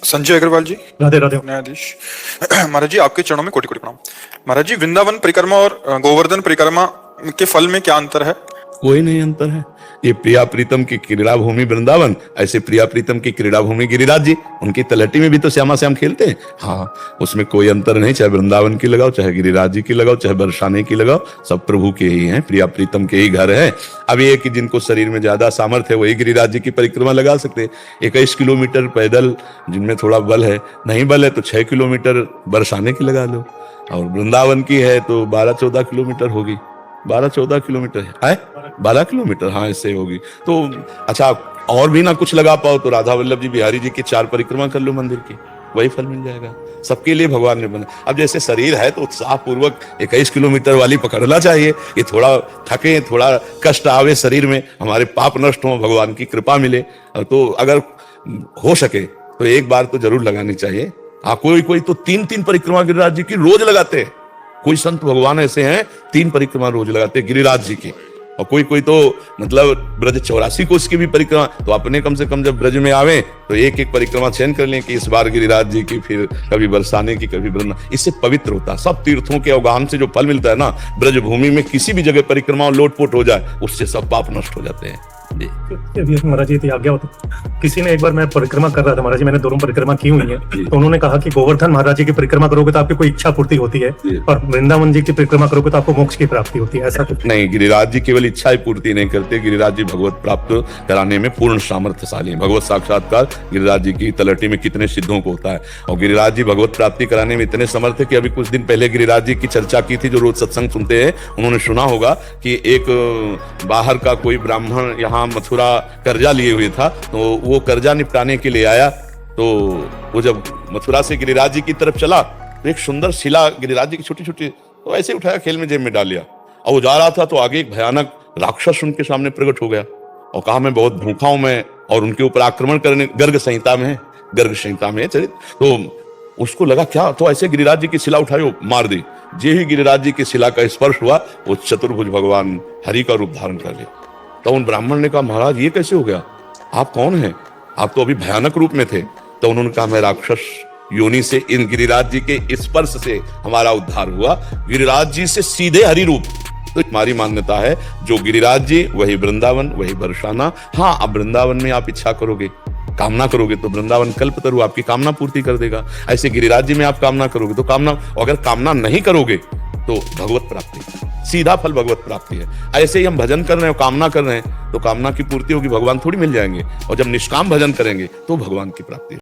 संजय अग्रवाल जी, राधे राधे। न्यायाधीश। महाराज जी, आपके चरणों में कोटि कोटि प्रणाम। महाराज जी, वृंदावन परिक्रमा और गोवर्धन परिक्रमा के फल में क्या अंतर है? कोई नहीं अंतर है। ये प्रिया प्रीतम की क्रीड़ा भूमि वृंदावन, ऐसे प्रिया प्रीतम की क्रीड़ा भूमि गिरिराज जी। उनकी तलहटी में भी तो श्यामा श्याम खेलते हैं। हाँ, उसमें कोई अंतर नहीं, चाहे वृंदावन की लगाओ, चाहे गिरिराज जी की लगाओ, चाहे बरसाने की लगाओ, सब प्रभु के ही हैं, प्रिया प्रीतम के ही घर है। अब ये कि जिनको शरीर में ज्यादा सामर्थ्य है वही गिरिराज जी की परिक्रमा लगा सकते हैं। 21 किलोमीटर पैदल, जिनमें थोड़ा बल है, नहीं बल है तो 6 किलोमीटर बरसाने की लगा लो, और वृंदावन की है तो 12-14 किलोमीटर होगी। 12-14 किलोमीटर है, 12 किलोमीटर, हाँ इससे होगी। तो अच्छा, और भी ना कुछ लगा पाओ तो राधा वल्लभ जी बिहारी जी की 4 परिक्रमा कर लो मंदिर की, वही फल मिल जाएगा। सबके लिए भगवान ने बना। अब जैसे शरीर है तो उत्साह पूर्वक 21 किलोमीटर वाली पकड़ना चाहिए कि थोड़ा थके, थोड़ा कष्ट आवे शरीर में, हमारे पाप नष्ट हो, भगवान की कृपा मिले। तो अगर हो सके तो एक बार तो जरूर लगानी चाहिए। कोई कोई तो 3-3 परिक्रमा गिरिराज जी की रोज लगाते हैं। कोई संत भगवान ऐसे हैं 3 परिक्रमा रोज लगाते गिरिराज जी की। और कोई कोई तो मतलब ब्रज 84 कोष की भी परिक्रमा। तो अपने कम से कम जब ब्रज में आवे तो एक एक परिक्रमा चयन कर लें कि इस बार गिरिराज जी की, फिर कभी बरसाने की, कभी वृंदा। इससे पवित्र होता है। सब तीर्थों के अवगाहन से जो फल मिलता है ना, ब्रज भूमि में किसी भी जगह परिक्रमा लोटपोट हो जाए, उससे सब पाप नष्ट हो जाते हैं। महाराज जी आज्ञा हो तो किसी ने एक बार, मैं परिक्रमा कर रहा था महाराज जी, मैंने दोनों परिक्रमा की हुई है, तो उन्होंने कहा कि गोवर्धन महाराज जी की परिक्रमा करोगे तो आपकी कोई इच्छा पूर्ति होती है, और वृंदावन जी की परिक्रमा करोगे तो आपको मोक्ष की प्राप्ति होती है। ऐसा कुछ नहीं, गिरिराज जी केवल इच्छा ही पूर्ति नहीं करते, गिरिराज जी भगवत प्राप्त कराने में पूर्ण सामर्थ्यशाली है। भगवत साक्षात्कार गिरिराज जी की तलहटी में कितने सिद्धों को होता है, और गिरिराज जी भगवत प्राप्ति कराने में इतने समर्थ है कि अभी कुछ दिन पहले गिरिराज जी की चर्चा की थी, जो रोज सत्संग सुनते हैं उन्होंने सुना होगा कि एक बाहर का कोई ब्राह्मण यहाँ मथुरा कर्जा लिए हुए था, तो वो कर्जा निपटाने के लिए आया। तो वो जब मथुरा से गिरिराज जी की तरफ चला तो एक सुंदर शिला गिरिराज जी की छोटी छोटी, तो ऐसे उठाया, खेल में जेब में डाल लिया, और वो जा रहा था तो आगे एक भयानक राक्षस उनके सामने प्रकट हो गया और कहा मैं बहुत भूखा हूं मैं, और उनके ऊपर आक्रमण करने, गर्ग संहिता में है, गर्ग संहिता में चरित। तो उसको लगा क्या, तो ऐसे गिरिराज जी की शिला उठाई, मार दी। जे ही गिरिराज जी की शिला का स्पर्श हुआ, वो चतुर्भुज भगवान हरि का रूप धारण कर लिया। तो उन ब्राह्मण ने कहा महाराज ये कैसे हो गया, आप कौन हैं, आप तो अभी भयानक रूप में थे। तो उन्होंने कहा मैं राक्षस योनि से, इन गिरिराज जी के स्पर्श से हमारा उद्धार हुआ, गिरिराज जी से सीधे हरि रूप। तो हमारी मान्यता है जो गिरिराज जी वही वृंदावन, वही बरसाना। हाँ, अब वृंदावन में आप इच्छा करोगे, कामना करोगे तो वृंदावन कल्पतरु आपकी कामना पूर्ति कर देगा। ऐसे गिरिराज जी में आप कामना करोगे तो कामना, अगर कामना नहीं करोगे तो भगवत प्राप्ति, सीधा फल भगवत प्राप्ति है। ऐसे ही हम भजन कर रहे हैं, कामना कर रहे हैं, तो कामना की पूर्ति होगी, भगवान थोड़ी मिल जाएंगे। और जब निष्काम भजन करेंगे तो भगवान की प्राप्ति